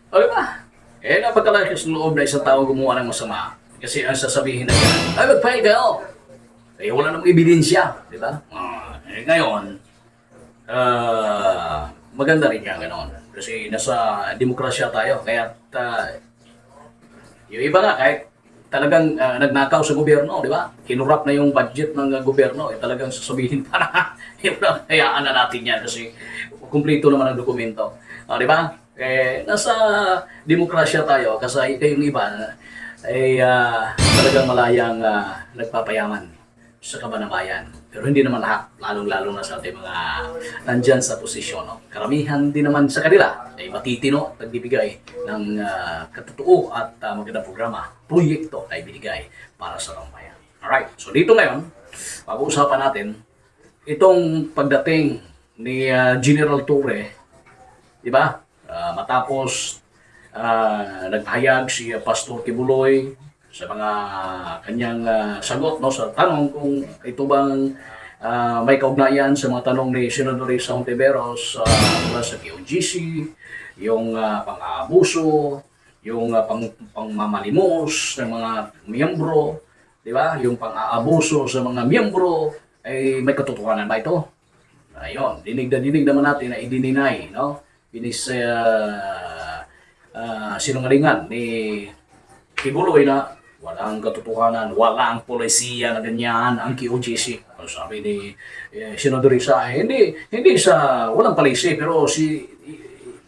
O diba? Napagkalakas ng loob na isang tao gumawa ng masama. Kasi ang sasabihin na yan, ay magpahing kayo. Wala namang ebidensya, di ba? Ngayon, maganda rin yan gano'n. Kasi nasa demokrasya tayo, kaya yung iba nga, kahit talagang nagnakaw sa gobyerno, di ba? Kinurap na yung budget ng gobyerno, talagang sasabihin para yun lang, hayaan na natin yan kasi kumpleto naman ang dokumento. Di ba? Nasa demokrasya tayo kasi kayong iba talagang malayang nagpapayaman sa kabanamayan. Pero hindi naman lahat, lalong-lalo na sa ating mga nandyan sa posisyon. No? Karamihan din naman sa kanila ay matitino at nagbibigay ng katotoo at magandang programa, proyekto na ibinigay para sa bayan. Alright, so dito ngayon, pag-uusapan natin itong pagdating ni General Torre, di ba? Matapos nagpahayag si Pastor Kibuloy sa mga kanyang sagot no sa tanong kung ito bang may kaugnayan sa mga tanong ni Senador Risa Hontiveros mula sa QGC, yung pang-aabuso, yung pangmamalimos ng mga miyembro, di ba? Yung pang-aabuso sa mga miyembro ay may katotohanan ba ito? Ayun, dinig naman natin na i-deny, no? Sinungalingan ni Kibuloy na walang katotohanan, walang polisiya na ganyan ang QGC. Sabi ni Senador Risa, hindi sa walang palisi, pero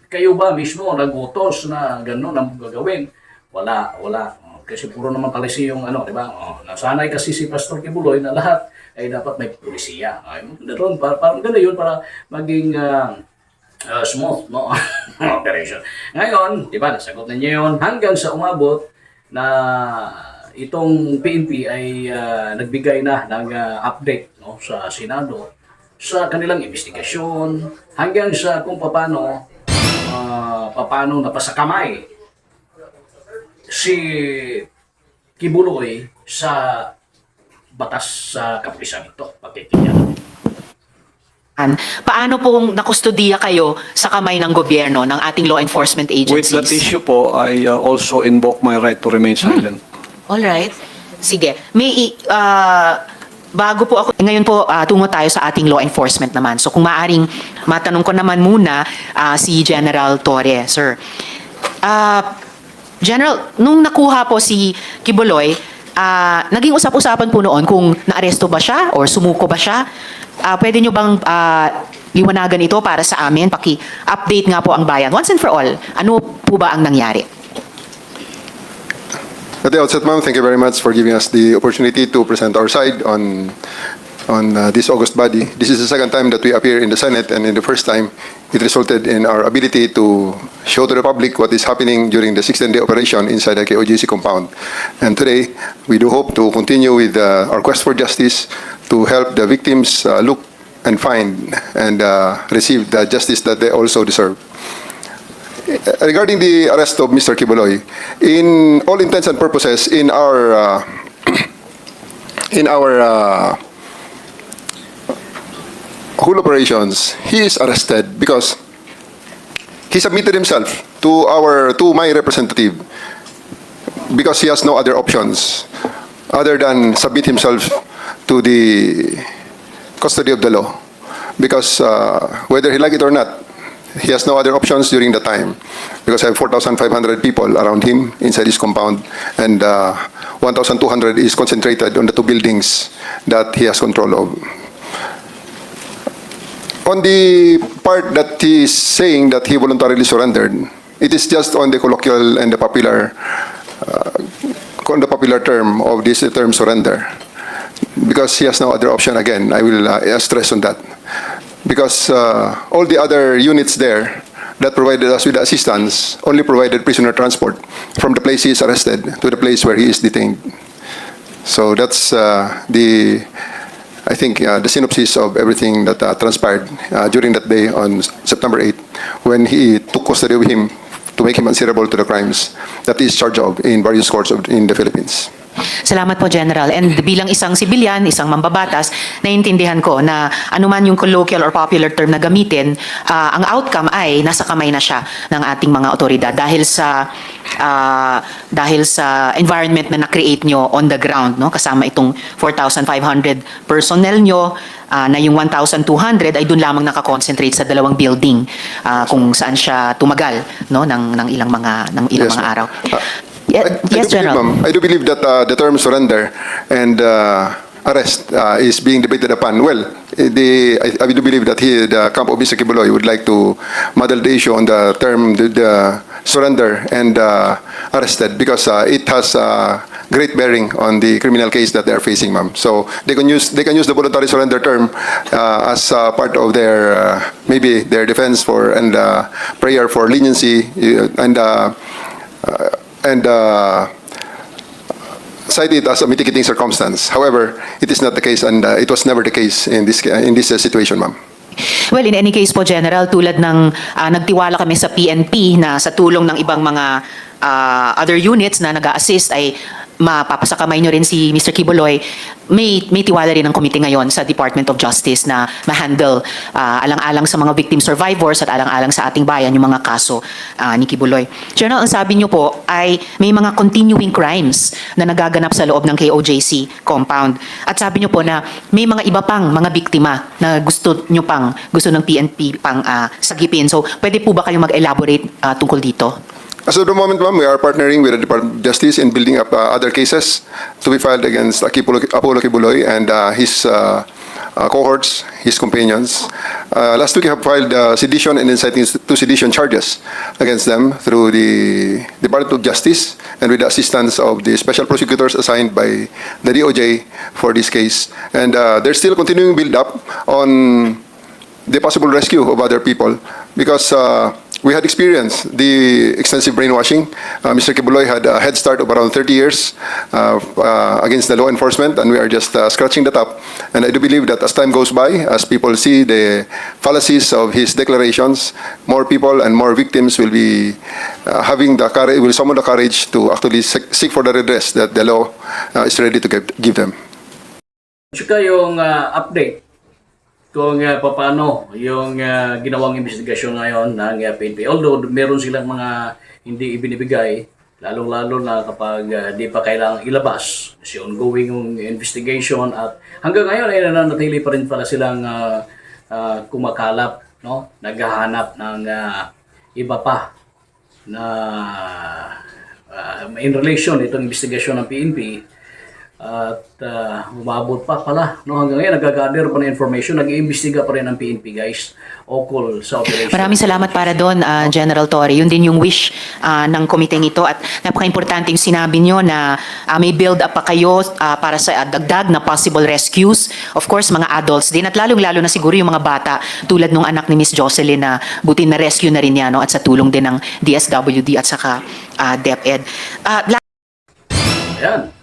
kayo ba mismo nagutos na gano'n ang gagawin? Wala. Kasi puro naman palisi yung di ba? Nasanay kasi si Pastor Kibuloy na lahat ay dapat may polisiya. Parang gano'n yun para maging smooth, no? Operation. Ngayon, di ba, nasagot na niya yun hanggang sa umabot na itong PNP ay nagbigay na ng update no, sa Senado sa kanilang investigasyon hanggang sa kung paano napasakamay si Kibuloy sa batas sa kapulisan ito. Pagkikita. Paano pong nakustudiya kayo sa kamay ng gobyerno, ng ating law enforcement With agencies? that issue po, I also invoke my right to remain silent. All right. Sige. Bago po ako, ngayon po tungo tayo sa ating law enforcement naman. So kung maaring matanong ko naman muna si General Torre, sir. General, nung nakuha po si Kibuloy, naging usap-usapan po noon kung naaresto ba siya or sumuko ba siya. Pwede nyo bang liwanagan ito para sa amin? Paki-update nga po ang bayan. Once and for all, ano po ba ang nangyari? At the outset, ma'am, thank you very much for giving us the opportunity to present our side on this August body. This is the second time that we appear in the Senate, and in the first time, it resulted in our ability to show to the public what is happening during the 16-day operation inside the KOGC compound. And today, we do hope to continue with our quest for justice to help the victims look and find and receive the justice that they also deserve. Regarding the arrest of Mr. Kibuloy, in all intents and purposes, in our whole operations, he is arrested because he submitted himself to my representative because he has no other options other than submit himself to the custody of the law. Because whether he like it or not, he has no other options during the time, because I have 4,500 people around him inside his compound, and 1,200 is concentrated on the two buildings that he has control of. On the part that he is saying that he voluntarily surrendered, it is just on the colloquial and the popular term of this term surrender, because he has no other option. Again, I will stress on that. Because all the other units there that provided us with assistance only provided prisoner transport from the place he is arrested to the place where he is detained. So that's the synopsis of everything that transpired during that day on September 8th, when he took custody of him to make him answerable to the crimes that he is charged of in various courts in the Philippines. Salamat po, General. And bilang isang sibilyan, isang mambabatas, naiintindihan ko na anuman yung colloquial or popular term na gamitin, ang outcome ay nasa kamay na siya ng ating mga otoridad dahil sa environment na na-create nyo on the ground, no? Kasama itong 4,500 personnel nyo, na yung 1,200 ay doon lamang nakakonsentrate sa dalawang building kung saan siya tumagal, no, ng ilang mga Yes, mga ma'am. araw. I Yes, do believe, General. ma'am, I do believe that the term surrender and arrest is being debated upon. Well, I do believe that the camp of Mr. Kibuloy would like to model the issue on the term the surrender and arrested because it has great bearing on the criminal case that they are facing, ma'am. So they can use the voluntary surrender term as part of their maybe their defense for and prayer for leniency and cite it as a mitigating circumstance. However, it is not the case, and it was never the case in this situation, ma'am. Well, in any case po, General, tulad ng nagtiwala kami sa PNP na sa tulong ng ibang mga other units na nag-a-assist ay mapapasakamay nyo rin si Mr. Kibuloy, may tiwala rin ang komite ngayon sa Department of Justice na ma-handle alang-alang sa mga victim survivors at alang-alang sa ating bayan yung mga kaso ni Kibuloy. General, ang sabi nyo po ay may mga continuing crimes na nagaganap sa loob ng KOJC compound. At sabi nyo po na may mga iba pang mga biktima na gusto ng PNP pang sagipin. So, pwede po ba kayong mag-elaborate tungkol dito? As of the moment, ma'am, we are partnering with the Department of Justice in building up other cases to be filed against Apollo Kibuloy and his cohorts, his companions. Last week, we have filed sedition and inciting to sedition charges against them through the Department of Justice and with the assistance of the special prosecutors assigned by the DOJ for this case. And there's still continuing build-up on the possible rescue of other people because we had experienced the extensive brainwashing. Mr. Kibuloy had a head start of around 30 years against the law enforcement, and we are just scratching the top. And I do believe that as time goes by, as people see the fallacies of his declarations, more people and more victims will be having the courage, will summon the courage to actually seek for the redress that the law is ready to give them. Tsaka yung update kung paano yung ginawang investigasyon ngayon ng PNP. Although meron silang mga hindi ibinibigay, lalong-lalo na kapag di pa kailangang ilabas si ongoing yung investigation at hanggang ngayon ay nananatili pa rin pala silang kumakalap, no? Naghahanap ng iba pa na in relation itong investigasyon ng PNP. At umabot pa pala, no, hanggang ngayon nagagather pa ng information, nag-iimbestiga pa rin ang PNP, guys, ukol sa operation. Maraming salamat para doon, General Torre. Yun din yung wish ng komiteng ito at napaka-importante yung sinabi nyo na may build up pa kayo para sa dagdag na possible rescues. Of course, mga adults din at lalong-lalo na siguro yung mga bata tulad nung anak ni Miss Jocelyn na buti na rescue na rin yan, no, at sa tulong din ng DSWD at saka DepEd. Ayan.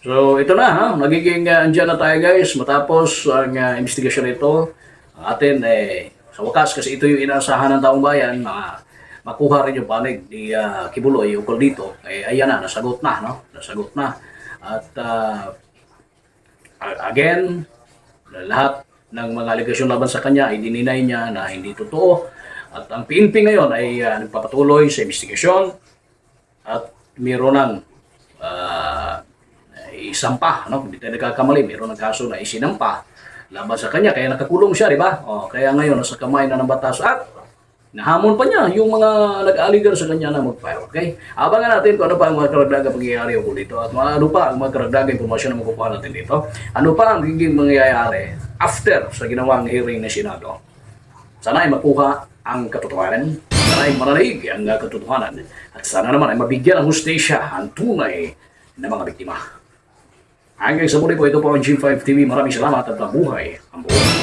So ito na, ha? Nagiging andyan na tayo, guys, matapos ang investigasyon ito. Atin sa wakas, kasi ito yung inaasahan ng taong bayan, makuha rin yung panig ni Kibuloy ukol dito. Ayan na, nasagot na, no? Nasagot na. At again, lahat ng mga aligasyon laban sa kanya ay dininay niya na hindi totoo. At ang PNP ngayon ay nagpapatuloy sa investigasyon at mayroon ng isampa, no? Hindi tayo nagkakamali, mayroon ng kaso na isinampa laban sa kanya, kaya nakakulong siya, di ba? Kaya ngayon nasa kamay na ng batas at nahamon pa niya yung mga nag-aligar sa kanya na mag-file. Okay? Abangan natin kung ano pa ang mga karagdagang pangyayari ukol dito at ano pa ang mga karagdagang impormasyon na makukuha natin dito. Ano pa ang magiging mangyayari after sa ginawang hearing na Senado. Sana ay makuha ang katotohanan, sana ay manalig ang katotohanan, at sana naman ay mabigyan ng hustisya ang tunay na mga biktima. Hanggang sa muli po, ito po ang G5 TV. Maraming salamat at mabuhay ang buhay.